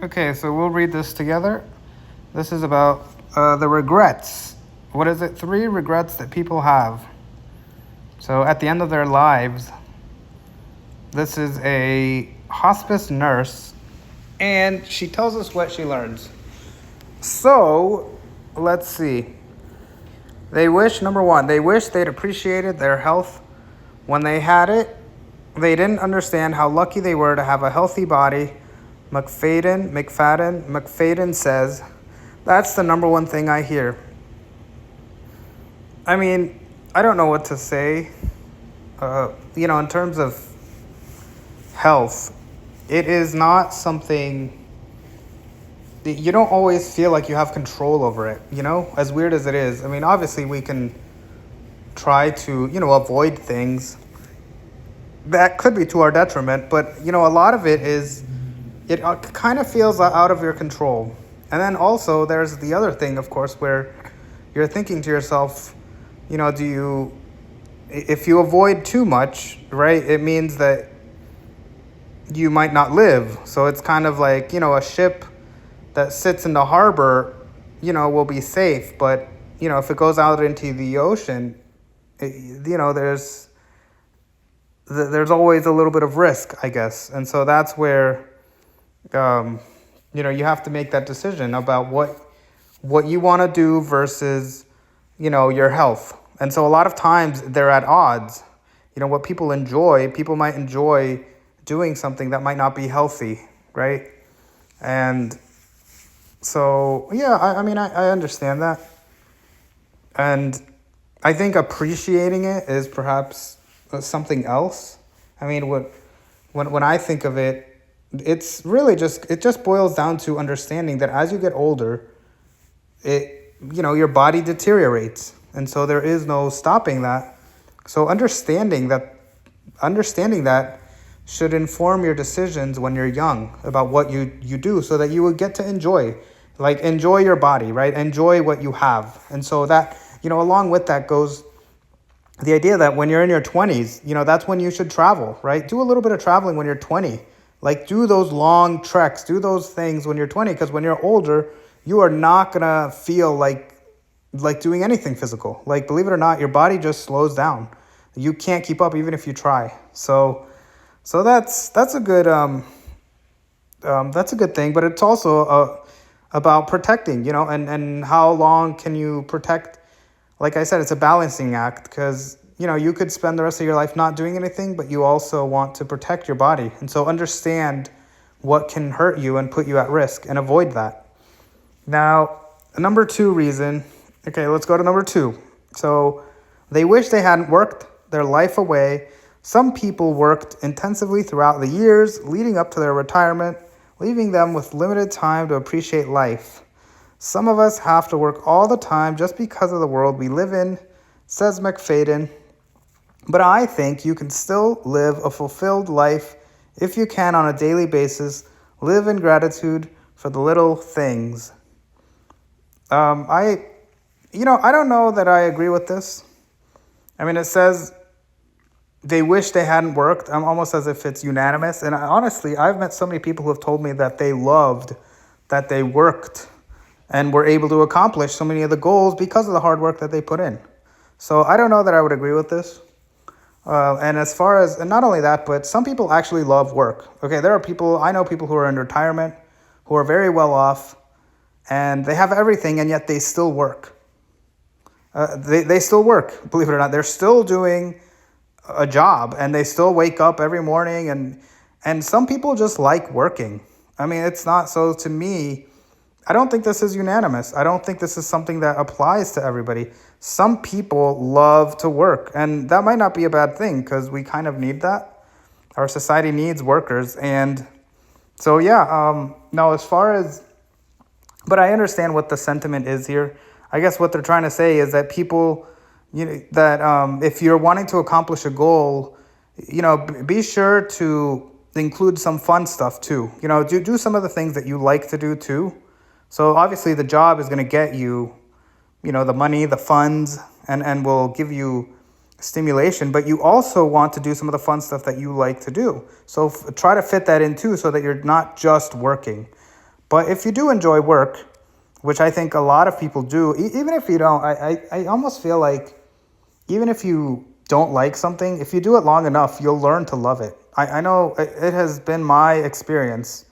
Okay, so we'll read this together. This is about the regrets. What is it? 3 regrets that people have. So at the end of their lives, this is a hospice nurse, and she tells us what she learns. So let's see. Number one, they wish they'd appreciated their health when they had it. They didn't understand how lucky they were to have a healthy body. McFadden says, that's the number one thing I hear. I mean, I don't know what to say. In terms of health, it is not something you don't always feel like you have control over it, as weird as it is. I mean, obviously, we can try to, avoid things that could be to our detriment, but, a lot of it is, it kind of feels out of your control. And then also, there's the other thing, of course, where you're thinking to yourself, if you avoid too much, right, it means that you might not live. So it's kind of like, a ship that sits in the harbor, will be safe. But, if it goes out into the ocean, there's always a little bit of risk, I guess. And so that's where, you have to make that decision about what you want to do versus, your health. And so a lot of times they're at odds. What people might enjoy doing something that might not be healthy, right? And so, yeah, I understand that. And I think appreciating it is perhaps something else. I mean, when I think of it, it's really it just boils down to understanding that as you get older, your body deteriorates. And so there is no stopping that. So understanding that should inform your decisions when you're young about what you do, so that you would get to enjoy your body, right? Enjoy what you have. And so that, along with that goes the idea that when you're in your 20s, that's when you should travel, right? Do a little bit of traveling when you're 20. Like, do those long treks, do those things when you're 20, because when you're older, you are not going to feel like doing anything physical. Like, believe it or not, your body just slows down. You can't keep up even if you try. So that's a good thing, but it's also about protecting, and how long can you protect. Like I said, it's a balancing act, because you could spend the rest of your life not doing anything, but you also want to protect your body. And so understand what can hurt you and put you at risk, and avoid that. Now, number 2 reason. Okay, let's go to number 2. So they wish they hadn't worked their life away. Some people worked intensively throughout the years leading up to their retirement, leaving them with limited time to appreciate life. Some of us have to work all the time just because of the world we live in, says McFadden. But I think you can still live a fulfilled life if you can on a daily basis. Live in gratitude for the little things. I don't know that I agree with this. I mean, it says they wish they hadn't worked. I'm almost as if it's unanimous. And honestly, I've met so many people who have told me that they loved that they worked and were able to accomplish so many of the goals because of the hard work that they put in. So I don't know that I would agree with this. And as far as, and not only that, but some people actually love work. Okay, I know people who are in retirement, who are very well off, and they have everything, and yet they still work. They still work, believe it or not. They're still doing a job, and they still wake up every morning, and some people just like working. I mean, it's not, so to me, I don't think this is unanimous. I don't think this is something that applies to everybody. Some people love to work, and that might not be a bad thing, because we kind of need that. Our society needs workers. And so, yeah, no, but I understand what the sentiment is here. I guess what they're trying to say is that people, if you're wanting to accomplish a goal, be sure to include some fun stuff too. Do some of the things that you like to do too. So obviously the job is going to get you, the money, the funds, and will give you stimulation, but you also want to do some of the fun stuff that you like to do. So try to fit that in too, so that you're not just working. But if you do enjoy work, which I think a lot of people do, even if you don't, I almost feel like even if you don't like something, if you do it long enough, you'll learn to love it. I know it has been my experience,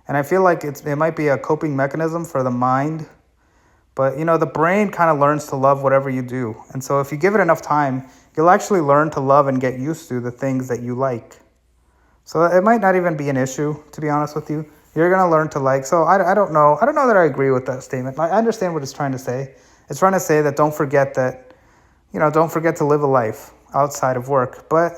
and I feel like it might be a coping mechanism for the mind. But the brain kind of learns to love whatever you do. And so if you give it enough time, you'll actually learn to love and get used to the things that you like. So it might not even be an issue, to be honest with you. You're going to learn to like. So I don't know. I don't know that I agree with that statement. I understand what it's trying to say. It's trying to say that don't forget to live a life outside of work. But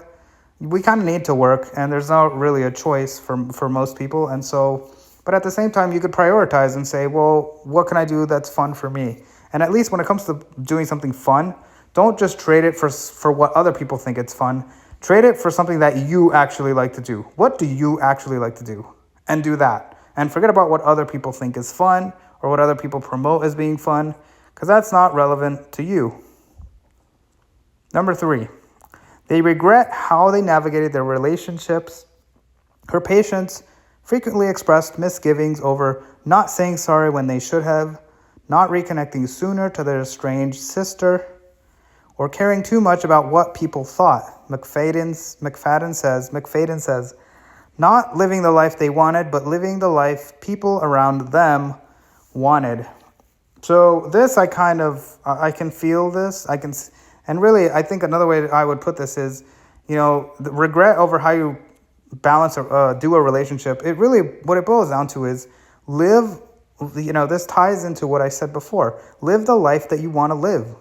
we kind of need to work, and there's not really a choice for most people. And so, but at the same time, you could prioritize and say, well, what can I do that's fun for me? And at least when it comes to doing something fun, don't just trade it for what other people think it's fun. Trade it for something that you actually like to do. What do you actually like to do? And do that. And forget about what other people think is fun or what other people promote as being fun, because that's not relevant to you. Number 3, they regret how they navigated their relationships. Her patients frequently expressed misgivings over not saying sorry when they should have, not reconnecting sooner to their estranged sister, or caring too much about what people thought. McFadden says, not living the life they wanted, but living the life people around them wanted. So this, I can feel this. And really, I think another way I would put this is, the regret over how you balance or do a relationship. It really, what it boils down to is live, this ties into what I said before. Live the life that you want to live.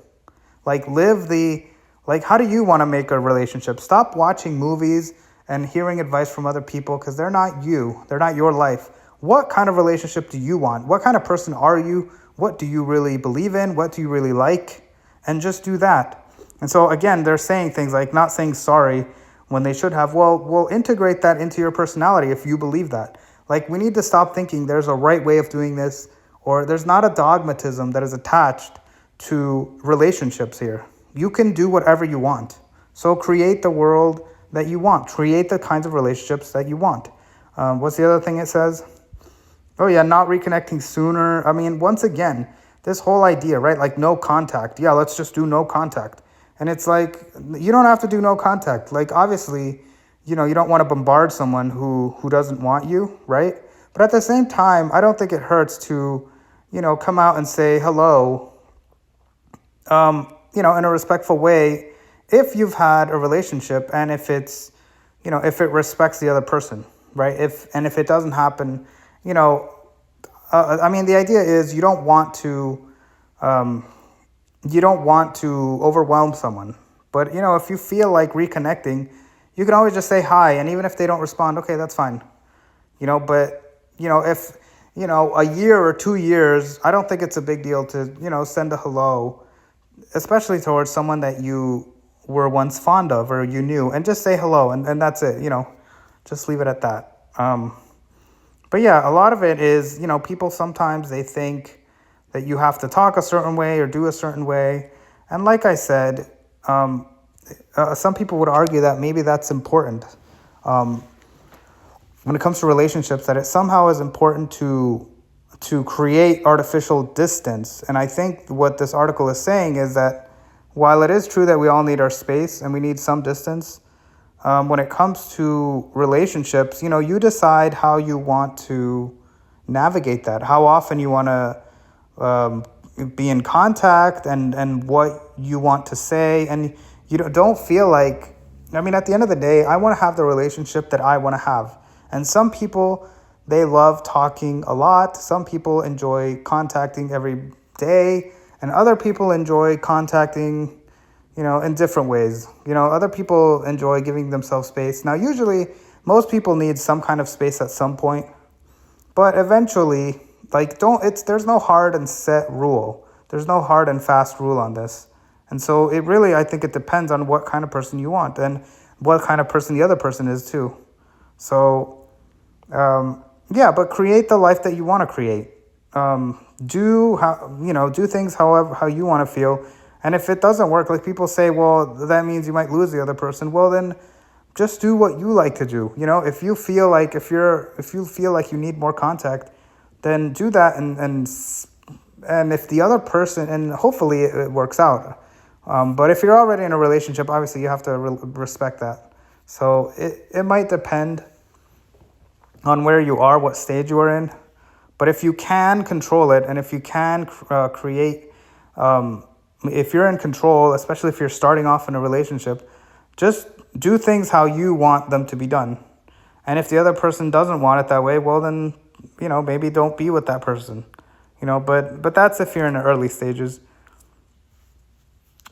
How do you want to make a relationship? Stop watching movies and hearing advice from other people, because they're not you. They're not your life. What kind of relationship do you want? What kind of person are you? What do you really believe in? What do you really like? And just do that. And so again, they're saying things like not saying sorry when they should have. Well, we'll integrate that into your personality if you believe that. We need to stop thinking there's a right way of doing this, or there's not a dogmatism that is attached to relationships here. You can do whatever you want. So create the world that you want. Create the kinds of relationships that you want. What's the other thing it says? Oh yeah, not reconnecting sooner. I mean, once again, this whole idea, right? No contact. Yeah, let's just do no contact. And it's you don't have to do no contact. Obviously, you don't want to bombard someone who doesn't want you, right? But at the same time, I don't think it hurts to, come out and say hello, in a respectful way, if you've had a relationship and if it's, if it respects the other person, right? If it doesn't happen, the idea is you don't want to overwhelm someone. But, if you feel like reconnecting, you can always just say hi. And even if they don't respond, okay, that's fine. But, if, a year or 2 years, I don't think it's a big deal to, send a hello, especially towards someone that you were once fond of or you knew, and just say hello. And that's it, just leave it at that. But yeah, a lot of it is, people sometimes they think that you have to talk a certain way or do a certain way. And like I said, some people would argue that maybe that's important. When it comes to relationships, that it somehow is important to create artificial distance. And I think what this article is saying is that while it is true that we all need our space and we need some distance, when it comes to relationships, you decide how you want to navigate that, how often you want to be in contact and what you want to say. And you don't feel like, at the end of the day, I want to have the relationship that I want to have. And some people, they love talking a lot. Some people enjoy contacting every day, and other people enjoy contacting, in different ways. Other people enjoy giving themselves space. Now, usually, most people need some kind of space at some point, but eventually, there's no hard and set rule. There's no hard and fast rule on this. And so I think it depends on what kind of person you want and what kind of person the other person is too. So, but create the life that you want to create. Do things how you want to feel. And if it doesn't work, like people say, well, that means you might lose the other person. Well, then just do what you like to do. If you feel like you need more contact, then do that, and if the other person, and hopefully it works out. But if you're already in a relationship, obviously you have to respect that. So it might depend on where you are, what stage you are in. But if you can control it, and if you can create, if you're in control, especially if you're starting off in a relationship, just do things how you want them to be done. And if the other person doesn't want it that way, well then, maybe don't be with that person. But that's if you're in the early stages.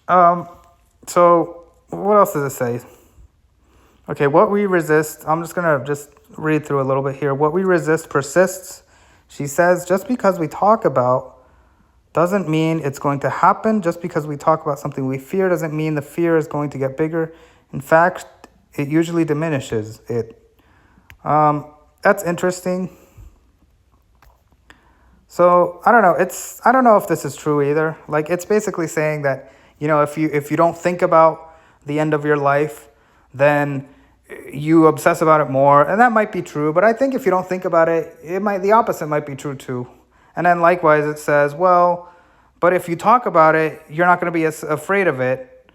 So what else does it say? Okay, what we resist, I'm just going to read through a little bit here. What we resist persists. She says, just because we talk about doesn't mean it's going to happen. Just because we talk about something we fear doesn't mean the fear is going to get bigger. In fact, it usually diminishes it. That's interesting. So I don't know. I don't know if this is true either. Like, it's basically saying that, if you don't think about the end of your life, then you obsess about it more, and that might be true. But I think if you don't think about it, the opposite might be true too. And then likewise, it says, well, but if you talk about it, you're not going to be as afraid of it.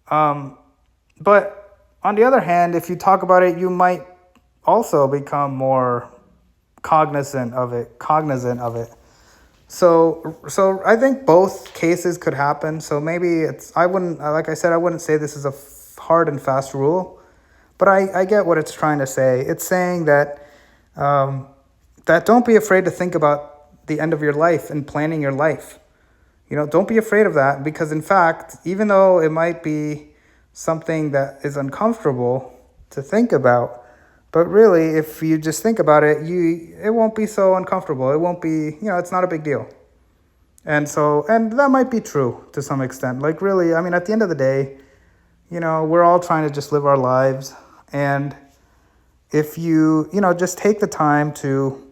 But on the other hand, if you talk about it, you might also become more cognizant of it. So I think both cases could happen. So maybe I wouldn't say this is a hard and fast rule, but I get what it's trying to say. It's saying that that don't be afraid to think about the end of your life and planning your life. Don't be afraid of that, because in fact, even though it might be something that is uncomfortable to think about, but really, if you just think about it, it won't be so uncomfortable. It won't be, it's not a big deal. And that might be true to some extent. Like, really, I mean, at the end of the day, we're all trying to just live our lives. And if you, just take the time to,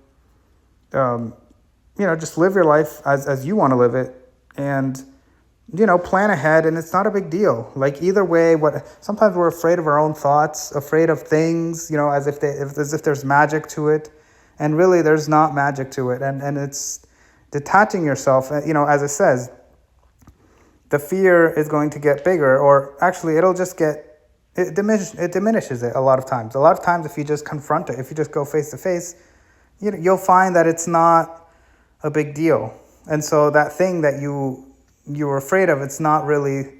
just live your life as you want to live it, and, plan ahead, and it's not a big deal. Like, either way, sometimes we're afraid of our own thoughts, afraid of things, as if there's magic to it. And really, there's not magic to it. And it's detaching yourself, as it says, the fear is going to get bigger, or actually it'll just it diminishes it a lot of times. A lot of times, if you just confront it, if you just go face to face, you'll find that it's not a big deal. And so that thing that you were afraid of, it's not really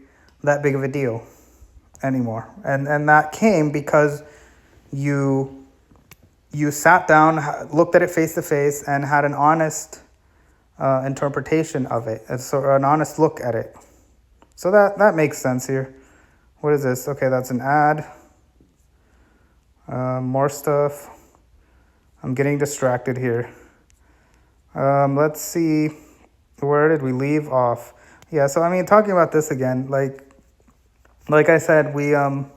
that big of a deal anymore. And that came because you sat down, looked at it face to face, and had an honest interpretation of it, so an honest look at it. So that makes sense here. What is this? Okay, that's an ad. More stuff. I'm getting distracted here. Let's see. Where did we leave off? Yeah, so I mean, talking about this again, like I said, we I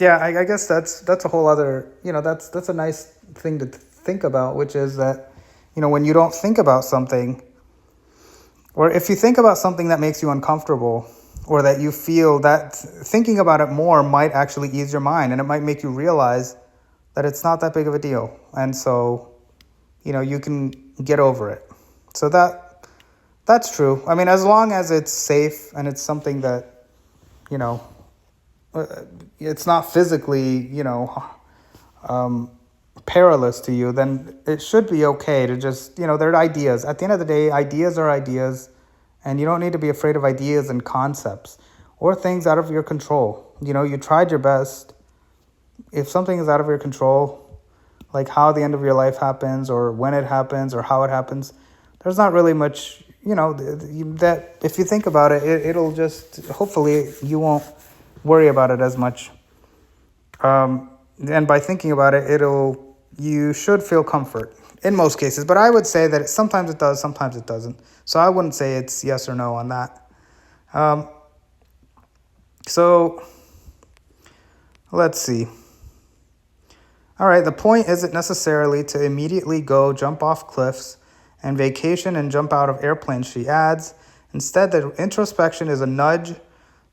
guess that's a whole other, that's a nice thing to think about, which is that, when you don't think about something, or if you think about something that makes you uncomfortable, or that you feel that thinking about it more might actually ease your mind, and it might make you realize that it's not that big of a deal. And so, you can get over it. So that's true. I mean, as long as it's safe and it's something that, it's not physically, perilous to you, then it should be okay to just, they're ideas. At the end of the day, ideas are ideas, and you don't need to be afraid of ideas and concepts or things out of your control. You tried your best. If something is out of your control, like how the end of your life happens, or when it happens, or how it happens, there's not really much, that if you think about it, it'll just, hopefully you won't worry about it as much. And by thinking about it, you should feel comfort in most cases. But I would say that sometimes it does, sometimes it doesn't. So I wouldn't say it's yes or no on that. So let's see. All right, the point isn't necessarily to immediately go jump off cliffs and vacation and jump out of airplanes, she adds. Instead, the introspection is a nudge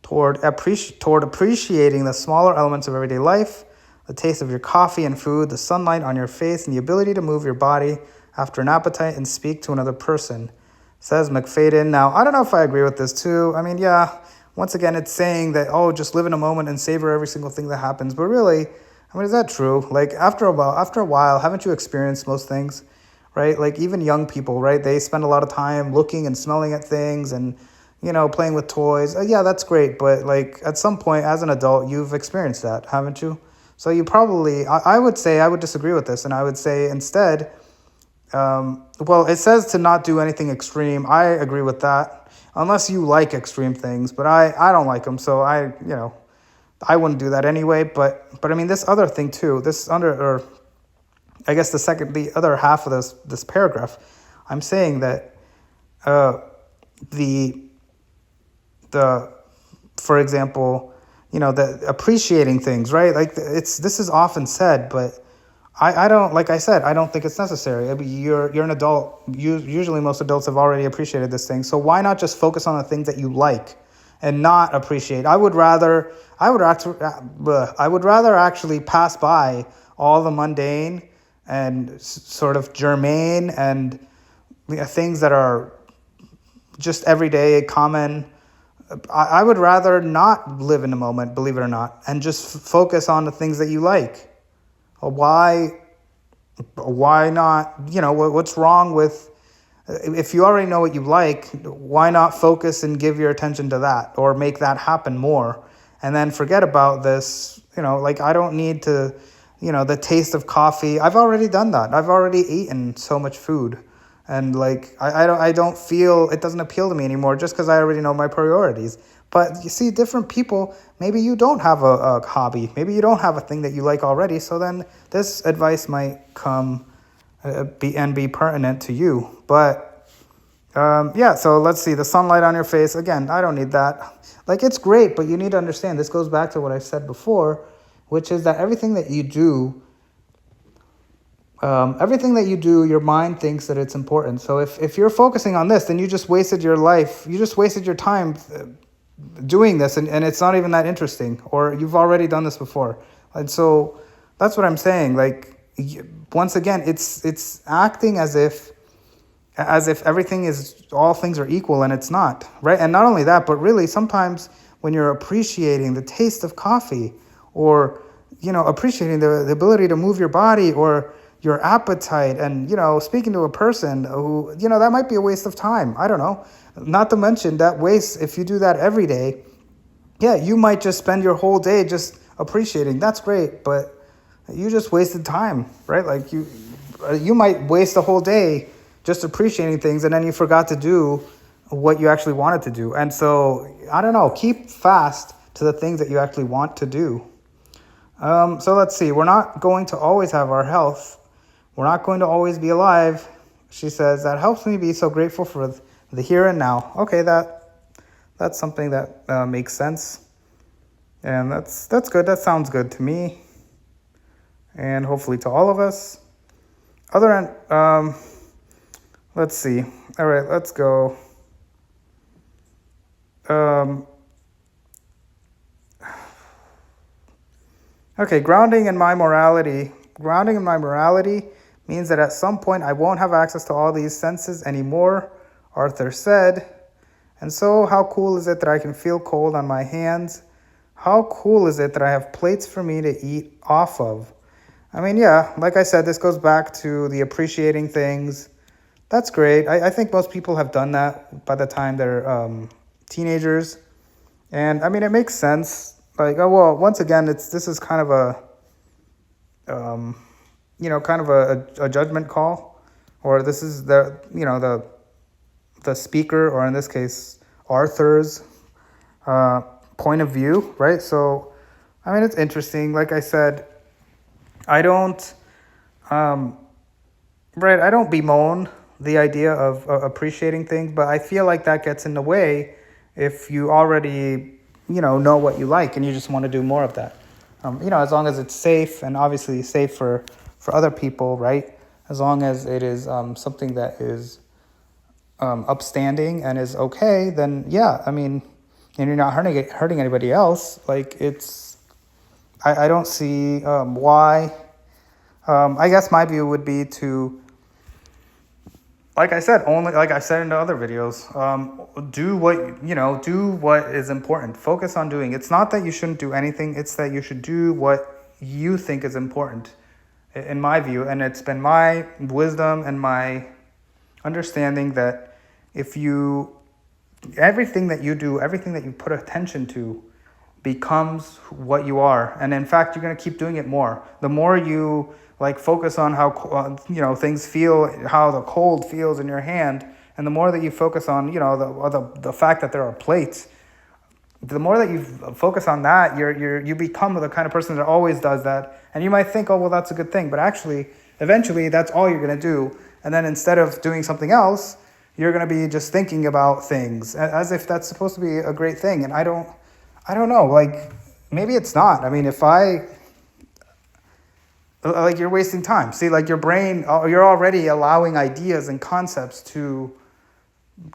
toward appreciating the smaller elements of everyday life, the taste of your coffee and food, the sunlight on your face, and the ability to move your body after an appetite and speak to another person, says McFadden. Now, I don't know if I agree with this too. I mean, yeah, once again, it's saying that, oh, just live in a moment and savor every single thing that happens. But really, I mean, is that true? Like, after a while, haven't you experienced most things, right? Like, even young people, right? They spend a lot of time looking and smelling at things and, playing with toys. Yeah, that's great. But, like, at some point, as an adult, you've experienced that, haven't you? So you probably, I would say, I would disagree with this. And I would say instead, well, it says to not do anything extreme. I agree with that, unless you like extreme things. But I don't like them, so I wouldn't do that anyway. But I mean, this other thing too. Or I guess the other half of this paragraph, I'm saying that the for example, the appreciating things, right? Like this is often said, but I don't, like I said, I don't think it's necessary. I mean, you're an adult. Usually most adults have already appreciated this thing. So why not just focus on the things that you like and not appreciate? I would rather actually pass by all the mundane and sort of germane and things that are just everyday, common. I would rather not live in the moment, believe it or not, and just focus on the things that you like. Why not? What's wrong with, if you already know what you like, why not focus and give your attention to that or make that happen more, and then forget about this. Like, I don't need to, the taste of coffee. I've already done that. I've already eaten so much food, and like I don't feel it doesn't appeal to me anymore just because I already know my priorities. But you see, different people, maybe you don't have a hobby. Maybe you don't have a thing that you like already. So then this advice might come be pertinent to you. But yeah, so let's see. The sunlight on your face. Again, I don't need that. Like, it's great, but you need to understand, this goes back to what I said before, which is that everything that you do, your mind thinks that it's important. So if you're focusing on this, then you just wasted your life. You just wasted your time doing this, and it's not even that interesting, or you've already done this before. And so that's what I'm saying. Like, once again, it's acting as if all things are equal, and it's not, right? And not only that, but really sometimes when you're appreciating the taste of coffee, or appreciating the ability to move your body, or your appetite, and speaking to a person who that might be a waste of time. I don't know. Not to mention that waste, if you do that every day, yeah, you might just spend your whole day just appreciating. That's great, but you just wasted time, right? Like, you might waste a whole day just appreciating things, and then you forgot to do what you actually wanted to do. And so, I don't know, keep fast to the things that you actually want to do. So let's see. We're not going to always have our health. We're not going to always be alive. She says, that helps me be so grateful for the here and now. Okay, that's something that makes sense. And that's good. That sounds good to me. And hopefully to all of us. Let's see. All right, let's go. Okay, grounding in my morality. Grounding in my morality means that at some point I won't have access to all these senses anymore, Arthur said. And so how cool is it that I can feel cold on my hands? How cool is it that I have plates for me to eat off of? I mean, yeah, like I said, this goes back to the appreciating things. That's great. I think most people have done that by the time they're teenagers. And I mean, it makes sense. Like, oh, well, once again, this is kind of a judgment call, or this is the speaker, or in this case, Arthur's point of view, right? So, I mean, it's interesting. Like I said, I don't bemoan the idea of appreciating things, but I feel like that gets in the way if you already, know what you like and you just want to do more of that. As long as it's safe, and obviously safe for other people, right? As long as it is something that is upstanding and is okay, then yeah, I mean, and you're not hurting anybody else. Like, I don't see why. I guess my view would be to like I said, only like I've said in the other videos, do what is important. Focus on doing. It's not that you shouldn't do anything. It's that you should do what you think is important, in my view. And it's been my wisdom and my understanding that everything that you do, everything that you put attention to, becomes what you are. And in fact, you're going to keep doing it more. The more you like focus on how things feel, how the cold feels in your hand, and the more that you focus on the fact that there are plates, the more that you focus on that, you become the kind of person that always does that. And you might think, oh well, that's a good thing, but actually eventually that's all you're going to do. And then instead of doing something else, you're going to be just thinking about things as if that's supposed to be a great thing. And I don't know, like maybe it's not. I mean, like you're wasting time. See, like your brain, you're already allowing ideas and concepts to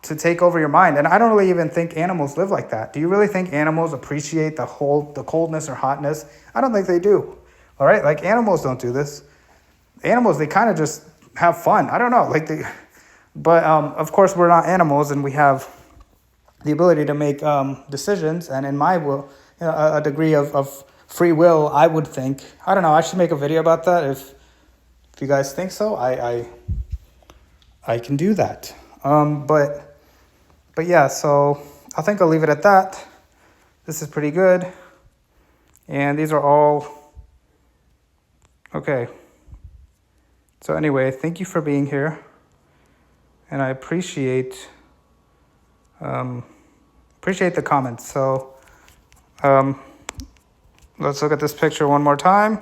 take over your mind. And I don't really even think animals live like that. Do you really think animals appreciate the coldness or hotness? I don't think they do. All right, like animals don't do this. Animals, they kind of just have fun. I don't know, but of course we're not animals, and we have the ability to make decisions. And in my will, a degree of free will, I would think. I don't know. I should make a video about that. If you guys think so, I can do that. But yeah. So I think I'll leave it at that. This is pretty good, and these are all okay. So anyway, thank you for being here, and I appreciate the comments. So let's look at this picture one more time.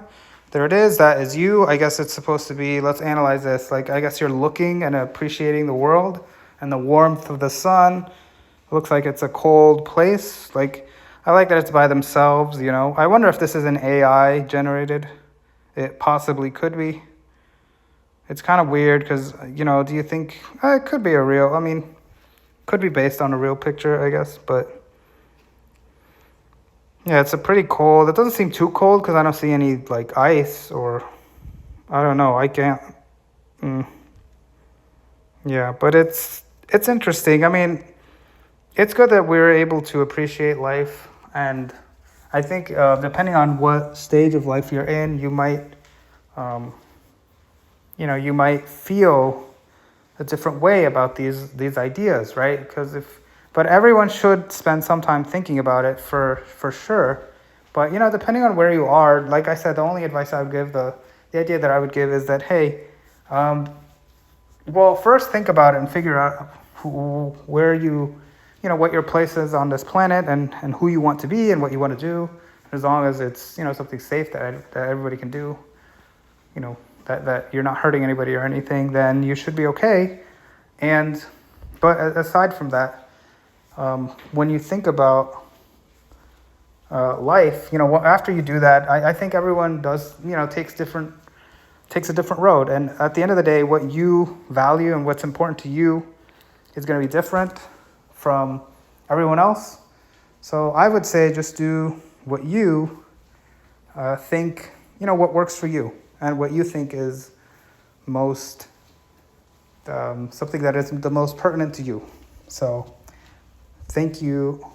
There it is. That is you. I guess it's supposed to be, let's analyze this. Like, I guess you're looking and appreciating the world and the warmth of the sun. It looks like it's a cold place. Like, I like that it's by themselves, I wonder if this is an AI generated. It possibly could be. It's kind of weird because, do you think it could be could be based on a real picture, I guess, but yeah, it's a pretty cold. It doesn't seem too cold because I don't see any like ice, or I don't know. I can't. Yeah, but it's interesting. I mean, it's good that we're able to appreciate life, and I think depending on what stage of life you're in, you might, you might feel a different way about these ideas, right? But everyone should spend some time thinking about it for sure. But depending on where you are, like I said, the only advice I would give, the idea that I would give is that, hey, well, first think about it and figure out where what your place is on this planet, and who you want to be and what you want to do. As long as it's something safe that everybody can do, that you're not hurting anybody or anything, then you should be okay. But aside from that, when you think about life, after you do that, I think everyone does, takes a different road. And at the end of the day, what you value and what's important to you is going to be different from everyone else. So I would say just do what you think, what works for you and what you think is most, something that is the most pertinent to you. So thank you